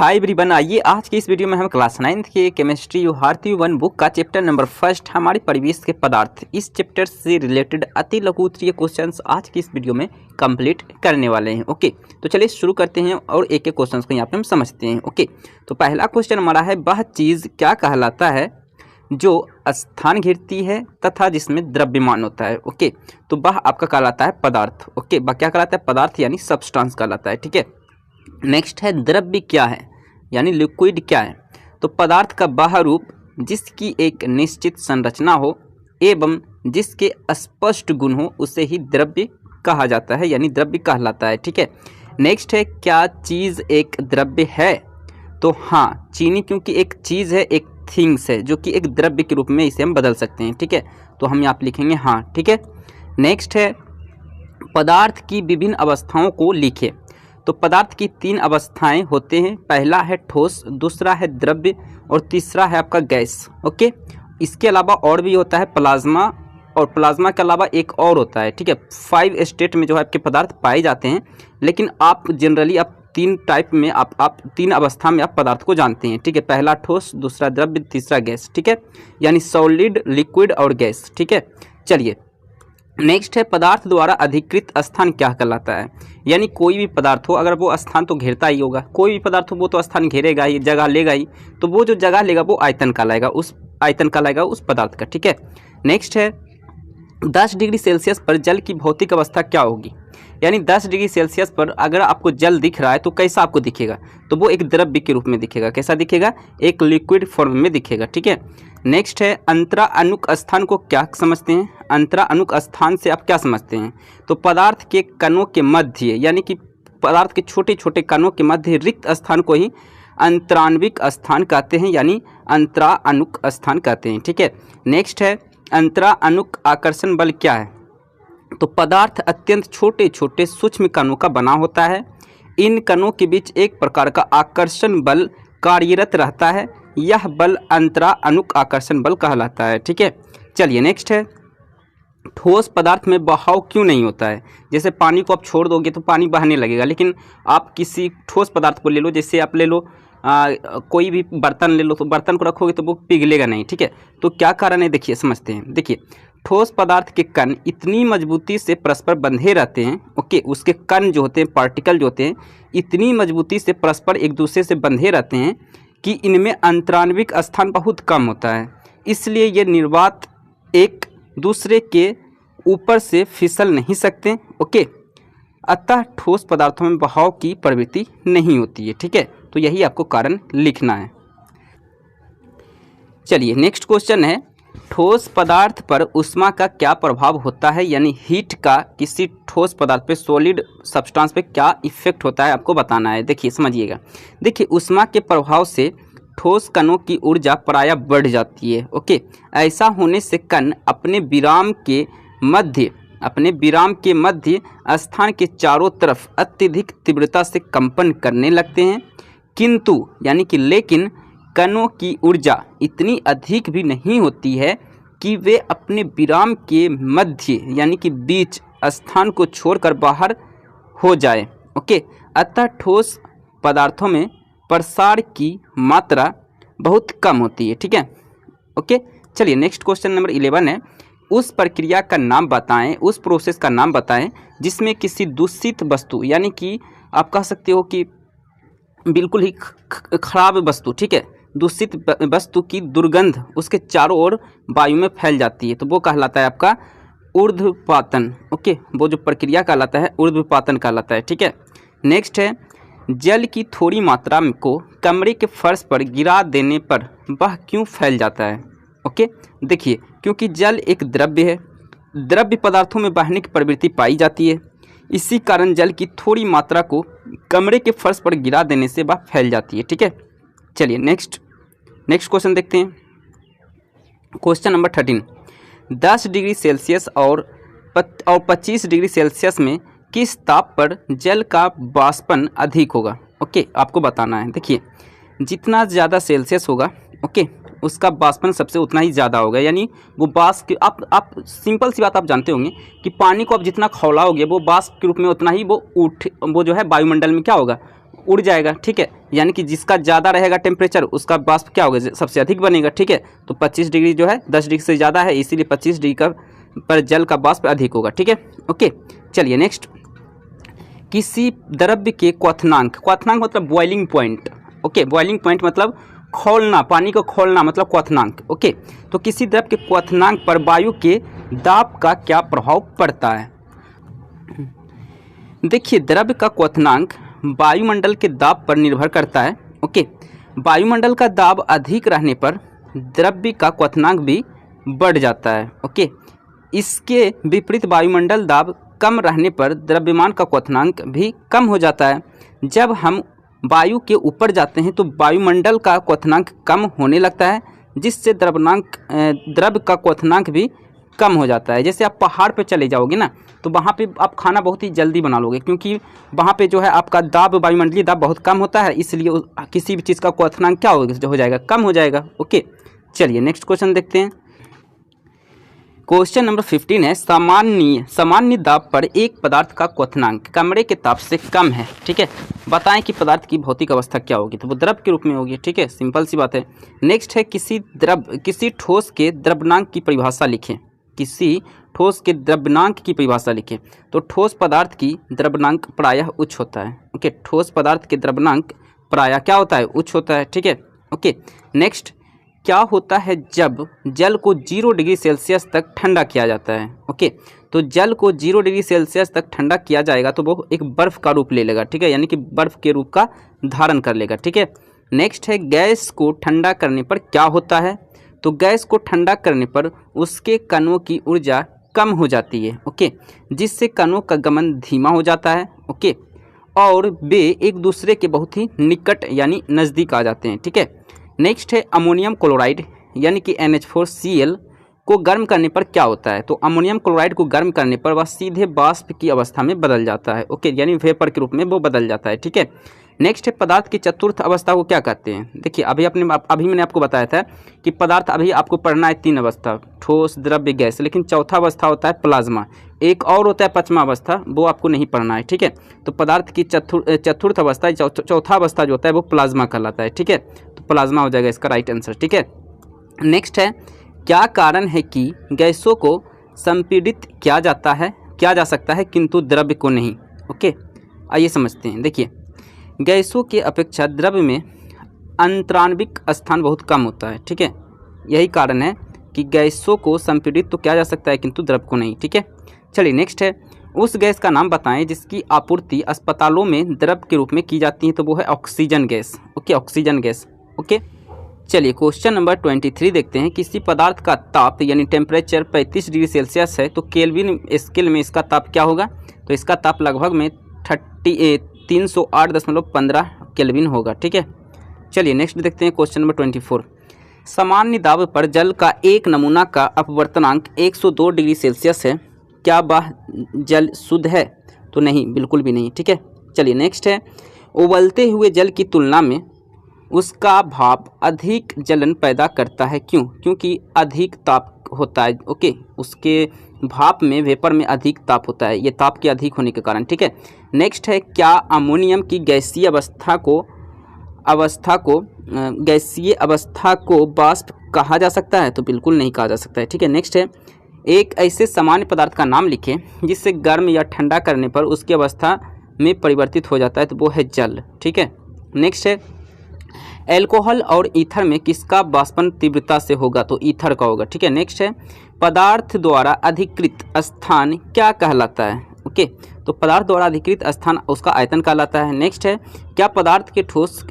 Hi everyone, आइए आज के इस वीडियो में हम क्लास 9th के केमिस्ट्री भारतीय 1 बुक का चैप्टर नंबर 1 हमारे परिवेश के पदार्थ, इस चैप्टर से रिलेटेड अति लघु उत्तरीय क्वेश्चंस आज की इस वीडियो में कंप्लीट करने वाले हैं। ओके, तो चलिए शुरू करते हैं और एक एक क्वेश्चंस को यहाँ पे हम समझते हैं। ओके, तो पहला क्वेश्चन हमारा है, वह चीज़ क्या कहलाता है जो स्थान घेरती है तथा जिसमें द्रव्यमान होता है। ओके, तो वह आपका कहलाता है पदार्थ। ओके, वह क्या कहलाता है? पदार्थ यानी सब्सटेंस कहलाता है। ठीक है, नेक्स्ट है द्रव्य क्या है यानी लिक्विड क्या है? तो पदार्थ का वह रूप जिसकी एक निश्चित संरचना हो एवं जिसके स्पष्ट गुण हो उसे ही द्रव्य कहा जाता है यानी द्रव्य कहलाता है। ठीक है, नेक्स्ट है, क्या चीज़ एक द्रव्य है? तो हाँ, चीनी क्योंकि एक चीज़ है, एक थिंग्स है जो कि एक द्रव्य के रूप में इसे हम बदल सकते हैं। ठीक है, तो हम यहाँ पे लिखेंगे हाँ। ठीक है, नेक्स्ट है, पदार्थ की विभिन्न अवस्थाओं को लिखे। तो पदार्थ की 3 अवस्थाएं होते हैं, पहला है ठोस, दूसरा है द्रव्य और तीसरा है आपका गैस। ओके, इसके अलावा और भी होता है प्लाज्मा, और प्लाज्मा के अलावा एक और होता है। ठीक है, 5 स्टेट में जो है आपके पदार्थ पाए जाते हैं, लेकिन आप जनरली आप 3 टाइप में आप 3 अवस्था में आप पदार्थ को जानते हैं। ठीक है, पहला ठोस, दूसरा द्रव्य, तीसरा गैस। ठीक है, यानी सॉलिड, लिक्विड और गैस। ठीक है, चलिए नेक्स्ट है, पदार्थ द्वारा अधिकृत स्थान क्या कहलाता है? यानी कोई भी पदार्थ हो, अगर वो स्थान तो घेरता ही होगा, कोई भी पदार्थ हो वो तो स्थान घेरेगा ही, जगह लेगा ही, तो वो जो जगह लेगा वो आयतन कहलाएगा, उस आयतन कहलाएगा उस पदार्थ का। ठीक है, नेक्स्ट है, 10 डिग्री सेल्सियस पर जल की भौतिक अवस्था क्या होगी? यानी 10 डिग्री सेल्सियस पर अगर आपको जल दिख रहा है तो कैसा आपको दिखेगा? तो वो एक द्रव्य के रूप में दिखेगा। कैसा दिखेगा? एक लिक्विड फॉर्म में दिखेगा। ठीक है, नेक्स्ट है, अंतरा अणुक स्थान को क्या समझते हैं? अंतरा अणुक स्थान से आप क्या समझते हैं? तो पदार्थ के कणों के मध्य यानी कि पदार्थ के छोटे छोटे कणों के मध्य रिक्त स्थान को ही अंतराण्विक स्थान कहते हैं यानी अंतरा अणुक स्थान कहते हैं। ठीक है, नेक्स्ट है, अंतरा अणुक आकर्षण बल क्या है? तो पदार्थ अत्यंत छोटे छोटे सूक्ष्म कणों का बना होता है, इन कणों के बीच एक प्रकार का आकर्षण बल कार्यरत रहता है, यह बल अंतरा अणुक आकर्षण बल कहलाता है। ठीक है, चलिए नेक्स्ट है, ठोस पदार्थ में बहाव क्यों नहीं होता है? जैसे पानी को आप छोड़ दोगे तो पानी बहने लगेगा, लेकिन आप किसी ठोस पदार्थ को ले लो, जैसे आप ले लो कोई भी बर्तन ले लो, तो बर्तन को रखोगे तो वो पिघलेगा नहीं। ठीक है, तो क्या कारण है? देखिए समझते हैं। देखिए, ठोस पदार्थ के कण इतनी मजबूती से परस्पर बंधे रहते हैं। ओके, उसके कण जो होते हैं, पार्टिकल जो होते हैं, इतनी मजबूती से परस्पर एक दूसरे से बंधे रहते हैं कि इनमें अंतराण्विक स्थान बहुत कम होता है, इसलिए ये निर्वात एक दूसरे के ऊपर से फिसल नहीं सकते। ओके, अतः ठोस पदार्थों में बहाव की प्रवृत्ति नहीं होती है। ठीक है, तो यही आपको कारण लिखना है। चलिए नेक्स्ट क्वेश्चन है, ठोस पदार्थ पर ऊष्मा का क्या प्रभाव होता है? यानी हीट का किसी ठोस पदार्थ पे, सॉलिड सब्सटेंस पे क्या इफेक्ट होता है आपको बताना है। देखिए समझिएगा, देखिए ऊष्मा के प्रभाव से ठोस कणों की ऊर्जा प्रायः बढ़ जाती है। ओके, ऐसा होने से कण अपने विराम के मध्य स्थान के चारों तरफ अत्यधिक तीव्रता से कंपन करने लगते हैं, किंतु यानी कि लेकिन कणों की ऊर्जा इतनी अधिक भी नहीं होती है कि वे अपने विराम के मध्य यानी कि बीच स्थान को छोड़कर बाहर हो जाए। ओके, अतः ठोस पदार्थों में प्रसार की मात्रा बहुत कम होती है। ठीक है, ओके, चलिए नेक्स्ट क्वेश्चन नंबर 11 है, उस प्रक्रिया का नाम बताएं, उस प्रोसेस का नाम बताएं जिसमें किसी दूषित वस्तु यानी कि आप कह सकते हो कि बिल्कुल ही खराब वस्तु, ठीक है, दूषित वस्तु की दुर्गंध उसके चारों ओर वायु में फैल जाती है, तो वो कहलाता है आपका ऊर्ध्वपातन। ओके, वो जो प्रक्रिया कहलाता है ऊर्ध्वपातन कहलाता है। ठीक है, नेक्स्ट है, जल की थोड़ी मात्रा को कमरे के फर्श पर गिरा देने पर वह क्यों फैल जाता है? ओके, देखिए, क्योंकि जल एक द्रव्य है, द्रव्य पदार्थों में बहने की प्रवृत्ति पाई जाती है, इसी कारण जल की थोड़ी मात्रा को कमरे के फर्श पर गिरा देने से वह फैल जाती है। ठीक है, चलिए नेक्स्ट क्वेश्चन देखते हैं। क्वेश्चन नंबर 13, 10 डिग्री सेल्सियस और 25 डिग्री सेल्सियस में किस ताप पर जल का वाष्पन अधिक होगा? ओके, आपको बताना है। देखिए, जितना ज़्यादा सेल्सियस होगा, ओके, उसका वाष्पन सबसे उतना ही ज़्यादा होगा, यानी वो वाष्प आप सिंपल सी बात आप जानते होंगे कि पानी को आप जितना खौलाओगे वो वाष्प के रूप में उतना ही वो जो है वायुमंडल में क्या होगा, उड़ जाएगा, ठीक है। यानी कि जिसका ज़्यादा रहेगा टेम्परेचर उसका वाष्प क्या होगा, सबसे अधिक बनेगा, ठीक है। तो 25 डिग्री जो है 10 डिग्री से ज़्यादा है, इसीलिए 25 डिग्री का पर जल का वाष्प अधिक होगा, ठीक है। ओके, चलिए नेक्स्ट। किसी द्रव्य के क्वथनांक, क्वथनांक मतलब boiling point, okay. Boiling point मतलब खौलना, पानी को खौलना मतलब क्वथनांक, ओके। तो किसी द्रव के क्वथनांक पर वायु के दाब का क्या प्रभाव पड़ता है। देखिए, द्रव्य का क्वथनांक वायुमंडल के दाब पर निर्भर करता है, ओके। वायुमंडल का दाब अधिक रहने पर द्रव्य का क्वथनांक भी बढ़ जाता है, ओके। इसके विपरीत वायुमंडल दाब कम रहने पर द्रव्यमान का क्वथनांक भी कम हो जाता है। जब हम वायु के ऊपर जाते हैं तो वायुमंडल का क्वथनांक कम होने लगता है, जिससे द्रव्य का क्वथनांक भी कम हो जाता है। जैसे आप पहाड़ पे चले जाओगे ना, तो वहाँ पे आप खाना बहुत ही जल्दी बना लोगे, क्योंकि वहाँ पे जो है आपका दाब, वायुमंडलीय दाब बहुत कम होता है, इसलिए किसी भी चीज़ का क्वथनांक क्या हो जाएगा, कम हो जाएगा, ओके। चलिए नेक्स्ट क्वेश्चन देखते हैं। क्वेश्चन नंबर 15 है, सामान्य दाब पर एक पदार्थ का क्वथनांक कमरे के ताप से कम है, ठीक है। बताएं कि पदार्थ की भौतिक अवस्था क्या होगी, तो वो द्रव के रूप में होगी, ठीक है, सिंपल सी बात है। नेक्स्ट है, किसी ठोस के द्रव्यनांक की परिभाषा लिखें। किसी ठोस के द्रव्यनांक की परिभाषा लिखें। तो ठोस पदार्थ की द्रव्यनांक प्रायः उच्च होता है, ओके। ठोस पदार्थ के द्रव्यनांक प्रायः क्या होता है, उच्च होता है, ठीक है, ओके। नेक्स्ट, क्या होता है जब जल को 0 डिग्री सेल्सियस तक ठंडा किया जाता है, ओके। तो जल को 0 डिग्री सेल्सियस तक ठंडा किया जाएगा तो वो एक बर्फ़ का रूप ले लेगा, ठीक है, यानी कि बर्फ़ के रूप का धारण कर लेगा, ठीक है। नेक्स्ट है, गैस को ठंडा करने पर क्या होता है। तो गैस को ठंडा करने पर उसके कणों की ऊर्जा कम हो जाती है, ओके, जिससे कणों का गमन धीमा हो जाता है, ओके, और वे एक दूसरे के बहुत ही निकट यानी नज़दीक आ जाते हैं, ठीक है। नेक्स्ट है, अमोनियम क्लोराइड यानी कि NH4Cl को गर्म करने पर क्या होता है। तो अमोनियम क्लोराइड को गर्म करने पर वह सीधे वाष्प की अवस्था में बदल जाता है, ओके, यानी वेपर के रूप में वो बदल जाता है, ठीक है। नेक्स्ट है, पदार्थ की चतुर्थ अवस्था को क्या कहते हैं। देखिए, अभी मैंने आपको बताया था कि पदार्थ अभी आपको पढ़ना है 3 अवस्था, ठोस, द्रव्य, गैस, लेकिन चौथा अवस्था होता है प्लाज्मा। एक और होता है पांचवा अवस्था, वो आपको नहीं पढ़ना है, ठीक है। तो पदार्थ की चतुर्थ अवस्था, चौथा अवस्था जो होता है वो प्लाज्मा कहलाता है, ठीक है। तो प्लाज्मा हो जाएगा इसका राइट आंसर, ठीक है। नेक्स्ट है, क्या कारण है कि गैसों को संपीड़ित किया जा सकता है किंतु द्रव्य को नहीं, ओके। आइए समझते हैं। देखिए, गैसों के अपेक्षा द्रव्य में अंतराणविक स्थान बहुत कम होता है, ठीक है। यही कारण है कि गैसों को संपीड़ित तो किया जा सकता है किंतु द्रव्य को नहीं, ठीक है। चलिए नेक्स्ट है, उस गैस का नाम बताएं जिसकी आपूर्ति अस्पतालों में द्रव के रूप में की जाती है। तो वो है oxygen gas, okay, oxygen gas, okay. चलिए क्वेश्चन नंबर 23 देखते हैं। किसी पदार्थ का ताप यानी टेम्परेचर 35 डिग्री सेल्सियस है तो केल्विन स्केल में इसका ताप क्या होगा। तो इसका ताप लगभग में 308.15 केल्विन होगा, ठीक है। चलिए नेक्स्ट देखते हैं क्वेश्चन नंबर 24। सामान्य दाब पर जल का एक नमूना का अपवर्तनांक 102 डिग्री सेल्सियस है, क्या वह जल शुद्ध है। तो नहीं, बिल्कुल भी नहीं, ठीक है। चलिए नेक्स्ट है, उबलते हुए जल की तुलना में उसका भाप अधिक जलन पैदा करता है, क्यों। क्योंकि अधिक ताप होता है, ओके, उसके भाप में, वेपर में अधिक ताप होता है, ये ताप के अधिक होने के कारण, ठीक है। नेक्स्ट है, क्या अमोनियम की गैसीय अवस्था को वाष्प कहा जा सकता है। तो बिल्कुल नहीं कहा जा सकता है, ठीक है। नेक्स्ट है, एक ऐसे सामान्य पदार्थ का नाम लिखें जिससे गर्म या ठंडा करने पर उसकी अवस्था में परिवर्तित हो जाता है। तो वो है जल, ठीक है। नेक्स्ट है, एल्कोहल और ईथर में किसका वाष्पन तीव्रता से होगा। तो ईथर का होगा, ठीक है। नेक्स्ट है, पदार्थ द्वारा अधिकृत स्थान क्या कहलाता है, ओके। तो पदार्थ द्वारा अधिकृत स्थान उसका आयतन कहलाता है। नेक्स्ट है, क्या पदार्थ के ठोस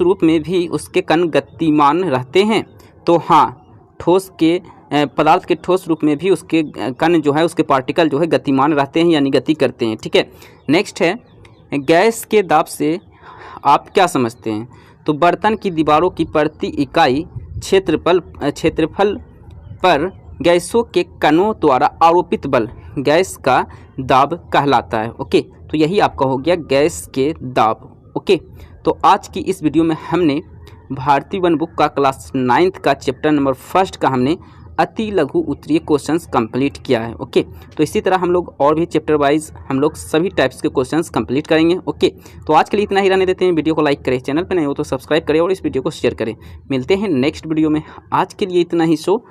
रूप में भी उसके कण गतिमान रहते हैं। तो हाँ, पदार्थ के ठोस रूप में भी उसके कण जो है, उसके पार्टिकल जो है गतिमान रहते हैं यानी गति करते हैं, ठीक है। नेक्स्ट है, गैस के दाब से आप क्या समझते हैं। तो बर्तन की दीवारों की प्रति इकाई क्षेत्रफल पर गैसों के कणों द्वारा आरोपित बल गैस का दाब कहलाता है, ओके। तो यही आपका हो गया गैस के दाब, ओके। तो आज की इस वीडियो में हमने भारतीय वन बुक का क्लास 9th का चैप्टर नंबर 1 का हमने अति लघु उत्तरीय क्वेश्चंस कंप्लीट किया है। ओके, तो इसी तरह हम लोग और भी चैप्टर वाइज हम लोग सभी टाइप्स के क्वेश्चंस कंप्लीट करेंगे। ओके, तो आज के लिए इतना ही रहने देते हैं। वीडियो को लाइक करें, चैनल पर नहीं हो तो सब्सक्राइब करें और इस वीडियो को शेयर करें। मिलते हैं नेक्स्ट वीडियो में। आज के लिए इतना ही। सो